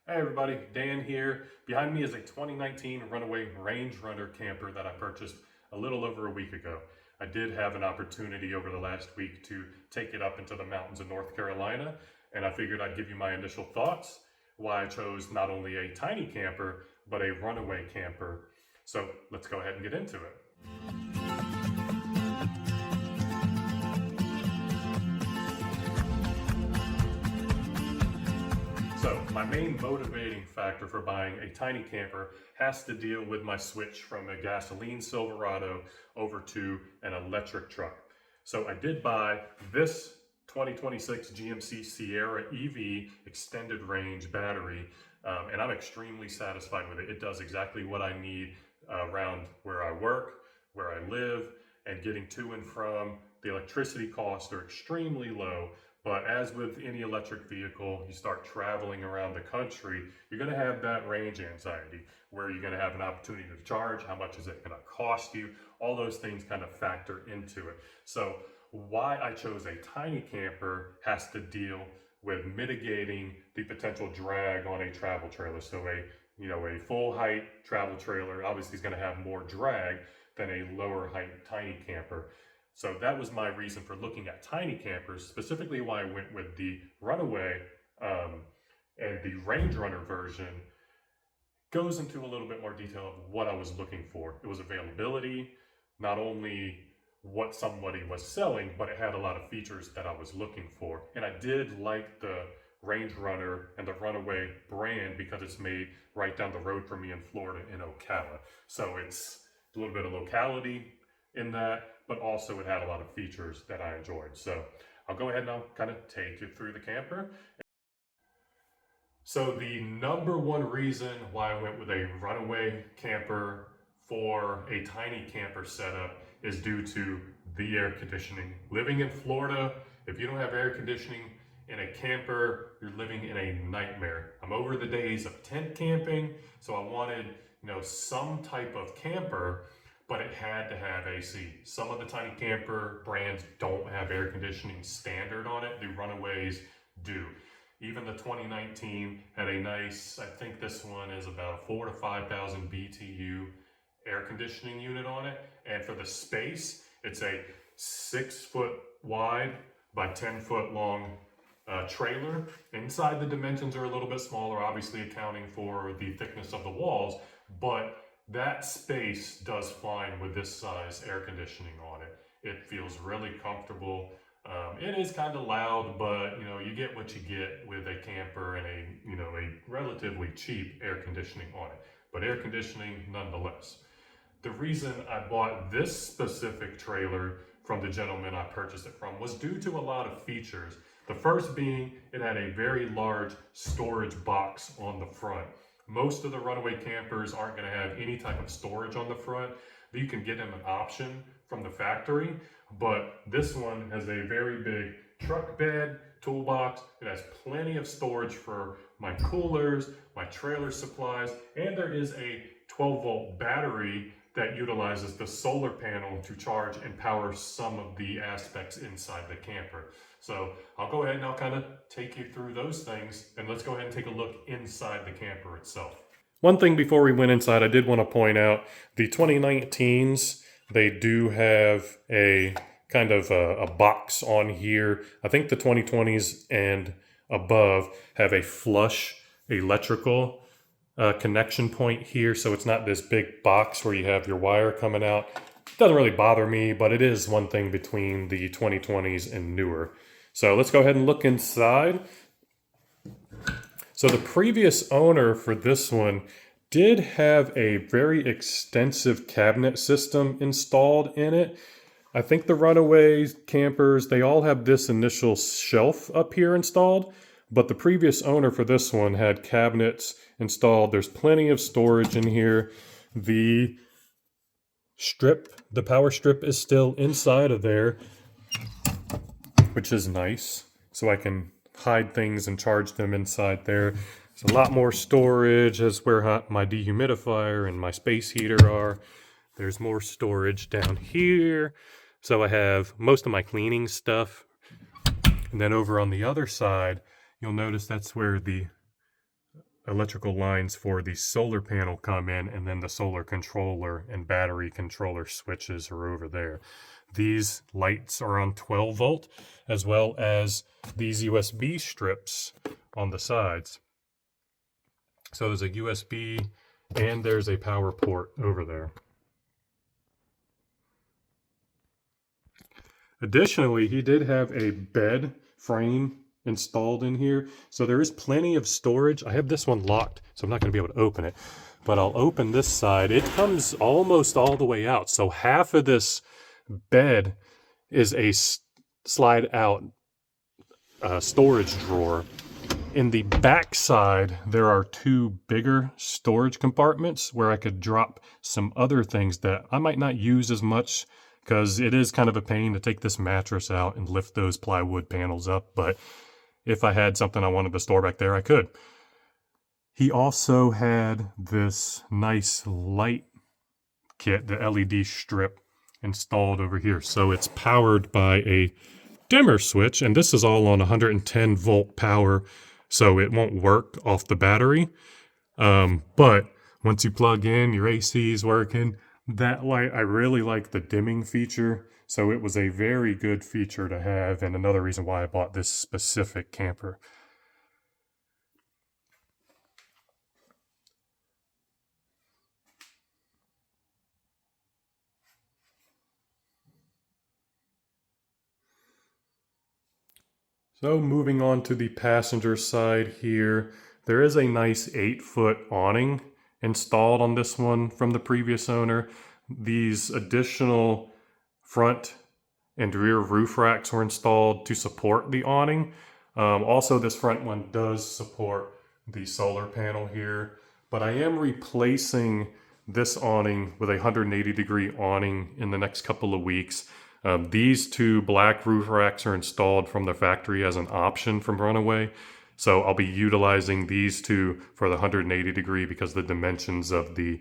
Hey everybody, Dan here. Behind me is a 2019 Runaway Range Runner camper that I purchased a little over a week ago. I did have an opportunity over the last week to take it up into the mountains of North Carolina, and I figured I'd give you my initial thoughts, why I chose not only a tiny camper, but a runaway camper. So let's go ahead and get into it. So my main motivating factor for buying a tiny camper has to deal with my switch from a gasoline Silverado over to an electric truck. So I did buy this 2026 GMC Sierra EV extended range battery, and I'm extremely satisfied with it. It does exactly what I need around where I work, where I live, and getting to and from. The electricity costs are extremely low. But as with any electric vehicle, you start traveling around the country, you're going to have that range anxiety where you're going to have an opportunity to charge. How much is it going to cost you? All those things kind of factor into it. So why I chose a tiny camper has to deal with mitigating the potential drag on a travel trailer. So a full height travel trailer obviously is going to have more drag than a lower height tiny camper. So that was my reason for looking at tiny campers, specifically why I went with the Runaway and the Range Runner version goes into a little bit more detail of what I was looking for. It was availability, not only what somebody was selling, but it had a lot of features that I was looking for. And I did like the Range Runner and the Runaway brand because it's made right down the road from me in Florida in Ocala. So it's a little bit of locality in that, but also it had a lot of features that I enjoyed. So I'll go ahead and I'll kind of take you through the camper. So the number one reason why I went with a runaway camper for a tiny camper setup is due to the air conditioning. Living in Florida, if you don't have air conditioning in a camper, you're living in a nightmare. I'm over the days of tent camping, so I wanted, some type of camper, but it had to have AC. Some of the tiny camper brands don't have air conditioning standard on it. The Runaways do. Even the 2019 had a nice, I think this one is about 4,000 to 5,000 BTU air conditioning unit on it. And for the space, it's a 6-foot wide by 10-foot long trailer. Inside, the dimensions are a little bit smaller, obviously accounting for the thickness of the walls, but that space does fine with this size air conditioning on it. It feels really comfortable. It is kind of loud, but you get what you get with a camper and a relatively cheap air conditioning on it. But air conditioning nonetheless. The reason I bought this specific trailer from the gentleman I purchased it from was due to a lot of features. The first being it had a very large storage box on the front. Most of the Runaway campers aren't going to have any type of storage on the front. You can get them an option from the factory, but this one has a very big truck bed, toolbox. It has plenty of storage for my coolers, my trailer supplies, and there is a 12-volt battery that utilizes the solar panel to charge and power some of the aspects inside the camper. So I'll go ahead and I'll kind of take you through those things, and let's go ahead and take a look inside the camper itself. One thing before we went inside, I did want to point out the 2019s, they do have a kind of a box on here. I think the 2020s and above have a flush electrical connection point here, so it's not this big box where you have your wire coming out. It doesn't really bother me, but it is one thing between the 2020s and newer. So let's go ahead and look inside. So the previous owner for this one did have a very extensive cabinet system installed in it. I think the Runaway campers, they all have this initial shelf up here installed, but the previous owner for this one had cabinets installed. There's plenty of storage in here. The power strip is still inside of there, which is nice. So I can hide things and charge them inside there. There's a lot more storage. That's where my dehumidifier and my space heater are. There's more storage down here. So I have most of my cleaning stuff. And then over on the other side, you'll notice that's where the electrical lines for the solar panel come in, and then the solar controller and battery controller switches are over there. These lights are on 12 volt, as well as these USB strips on the sides. So there's a USB and there's a power port over there. Additionally, he did have a bed frame installed in here, so there is plenty of storage. I have this one locked, so I'm not going to be able to open it, but I'll open this side. It comes almost all the way out, so half of this bed is a slide out storage drawer. In the back side, there are two bigger storage compartments where I could drop some other things that I might not use as much, because it is kind of a pain to take this mattress out and lift those plywood panels up. But if I had something I wanted to store back there, I could. He also had this nice light kit, the LED strip, installed over here. So it's powered by a dimmer switch, and this is all on 110 volt power, so it won't work off the battery. But once you plug in, your AC is working. That light, I really like the dimming feature, so it was a very good feature to have, and another reason why I bought this specific camper. So moving on to the passenger side here, there is a nice 8-foot awning installed on this one from the previous owner. These additional front and rear roof racks were installed to support the awning. Also, this front one does support the solar panel here, but I am replacing this awning with a 180-degree awning in the next couple of weeks. These two black roof racks are installed from the factory as an option from Runaway. So I'll be utilizing these two for the 180 degree because the dimensions of the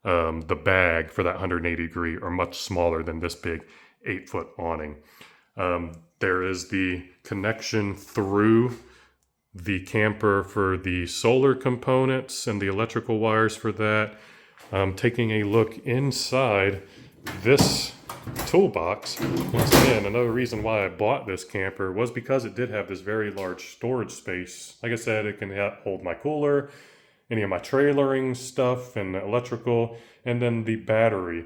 bag for that 180 degree are much smaller than this big 8-foot awning. There is the connection through the camper for the solar components and the electrical wires for that. Taking a look inside this toolbox, once again, another reason why I bought this camper was because it did have this very large storage space. Like I said, it can hold my cooler, any of my trailering stuff and electrical, and then the battery.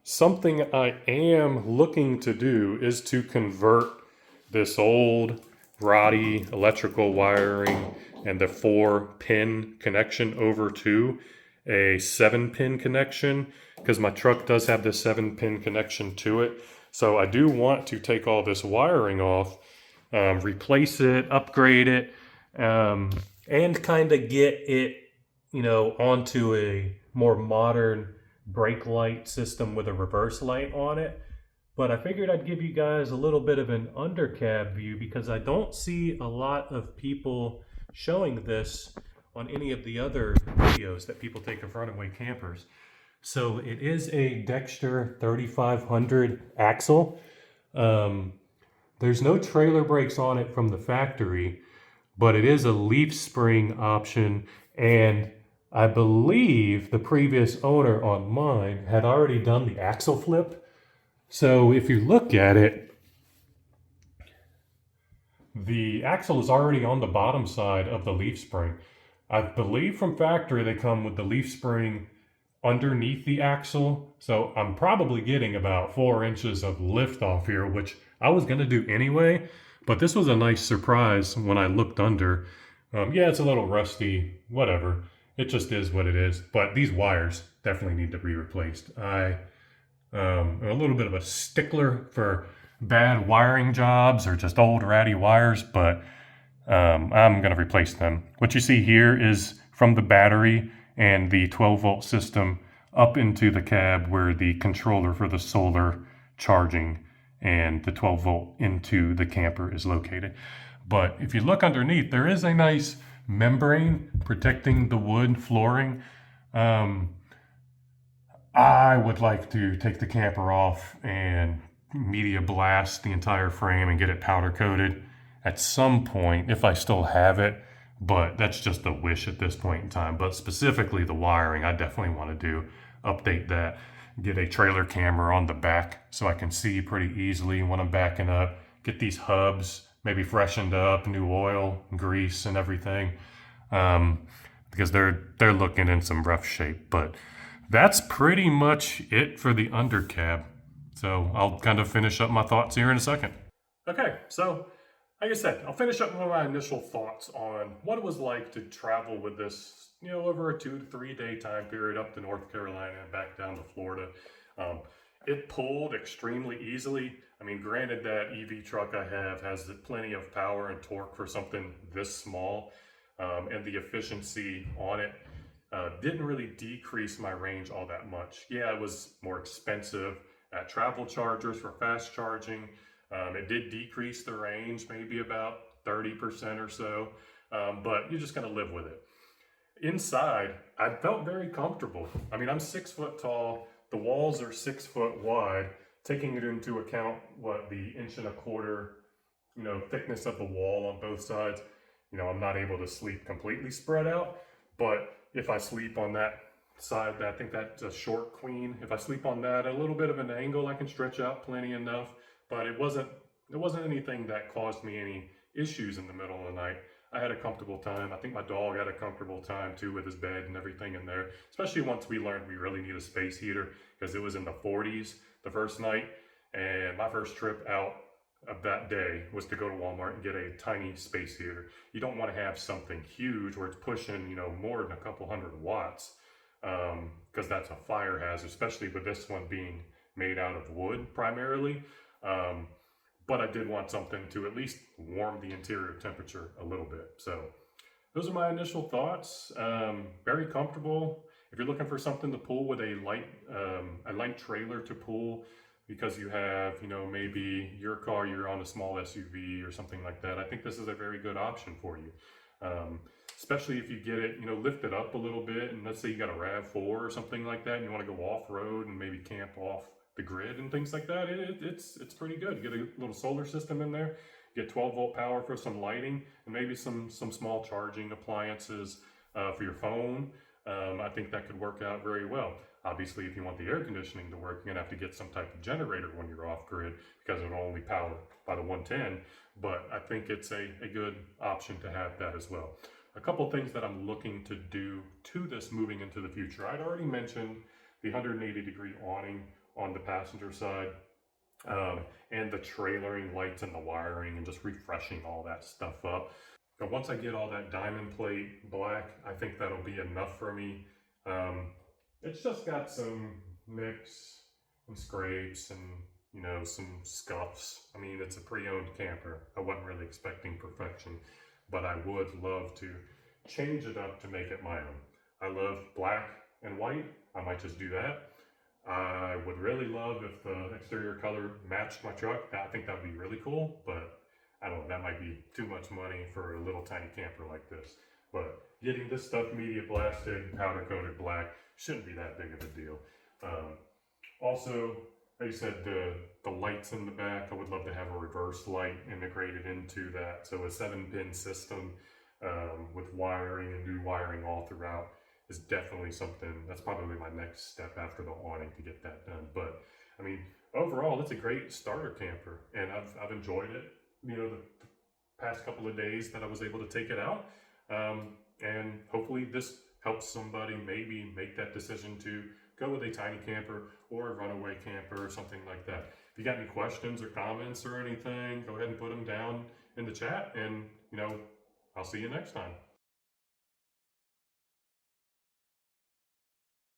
Something I am looking to do is to convert this old Roddy electrical wiring and the 4-pin connection over to a 7-pin connection, because my truck does have this 7-pin connection to it. So I do want to take all this wiring off, replace it, upgrade it, and kind of get it, onto a more modern brake light system with a reverse light on it. But I figured I'd give you guys a little bit of an undercab view because I don't see a lot of people showing this on any of the other videos that people take of Runaway campers. So it is a Dexter 3500 axle. There's no trailer brakes on it from the factory, but it is a leaf spring option, and I believe the previous owner on mine had already done the axle flip. So if you look at it, the axle is already on the bottom side of the leaf spring. I believe from factory they come with the leaf spring underneath the axle, so I'm probably getting about 4 inches of lift off here, which I was going to do anyway, but this was a nice surprise when I looked under. Yeah, it's a little rusty, whatever. It just is what it is, but these wires definitely need to be replaced. I am a little bit of a stickler for bad wiring jobs or just old ratty wires, but I'm going to replace them. What you see here is from the battery and the 12-volt system up into the cab where the controller for the solar charging and the 12-volt into the camper is located. But if you look underneath, there is a nice membrane protecting the wood flooring. I would like to take the camper off and media blast the entire frame and get it powder coated at some point if I still have it. but that's just a wish at this point in time. But specifically the wiring, I definitely want to do, update that, get a trailer camera on the back so I can see pretty easily when I'm backing up, get these hubs maybe freshened up, new oil, grease, and everything, because they're looking in some rough shape. But that's pretty much it for the undercab. So I'll kind of finish up my thoughts here in a second. Okay, so like I said, I'll finish up with my initial thoughts on what it was like to travel with this, over a 2 to 3 day time period up to North Carolina and back down to Florida. It pulled extremely easily. I mean, granted, that EV truck I have has plenty of power and torque for something this small, and the efficiency on it didn't really decrease my range all that much. Yeah, it was more expensive at travel chargers for fast charging. It did decrease the range maybe about 30% or so, but you're just going to live with it. Inside, I felt very comfortable. I mean, I'm 6 foot tall. The walls are 6 foot wide, taking it into account what the 1.25 inch, thickness of the wall on both sides. I'm not able to sleep completely spread out, but if I sleep on that side, I think that's a short queen. If I sleep on that, a little bit of an angle, I can stretch out plenty enough, but it wasn't anything that caused me any issues in the middle of the night. I had a comfortable time. I think my dog had a comfortable time too with his bed and everything in there, especially once we learned we really need a space heater because it was in the 40s the first night. And my first trip out of that day was to go to Walmart and get a tiny space heater. You don't want to have something huge where it's pushing, more than a couple hundred watts, because that's a fire hazard, especially with this one being made out of wood primarily. But I did want something to at least warm the interior temperature a little bit. So those are my initial thoughts. Very comfortable. If you're looking for something to pull with a light trailer to pull, because you have, maybe your car, you're on a small SUV or something like that, I think this is a very good option for you. Especially if you get it, lifted up a little bit, and let's say you got a RAV4 or something like that, and you want to go off-road and maybe camp off the grid and things like that. It's pretty good. You get a little solar system in there, get 12-volt power for some lighting, and maybe some small charging appliances for your phone. I think that could work out very well. Obviously, if you want the air conditioning to work, you're gonna have to get some type of generator when you're off grid because it'll only power by the 110. But I think it's a good option to have that as well. A couple things that I'm looking to do to this moving into the future. I'd already mentioned the 180-degree awning on the passenger side, and the trailering lights and the wiring and just refreshing all that stuff up. But once I get all that diamond plate black, I think that'll be enough for me. It's just got some nicks and scrapes and, some scuffs. I mean, it's a pre-owned camper. I wasn't really expecting perfection, but I would love to change it up to make it my own. I love black and white. I might just do that. I would really love if the exterior color matched my truck. I think that would be really cool, but I don't know, that might be too much money for a little tiny camper like this. But getting this stuff media blasted, powder coated black, shouldn't be that big of a deal. Also, like I said, the lights in the back, I would love to have a reverse light integrated into that. So a 7-pin system with wiring and new wiring all throughout is definitely something that's probably my next step after the awning to get that done. But I mean, overall, it's a great starter camper, and I've enjoyed it. The past couple of days that I was able to take it out, and hopefully this helps somebody maybe make that decision to go with a tiny camper or a runaway camper or something like that. If you got any questions or comments or anything, go ahead and put them down in the chat, and I'll see you next time.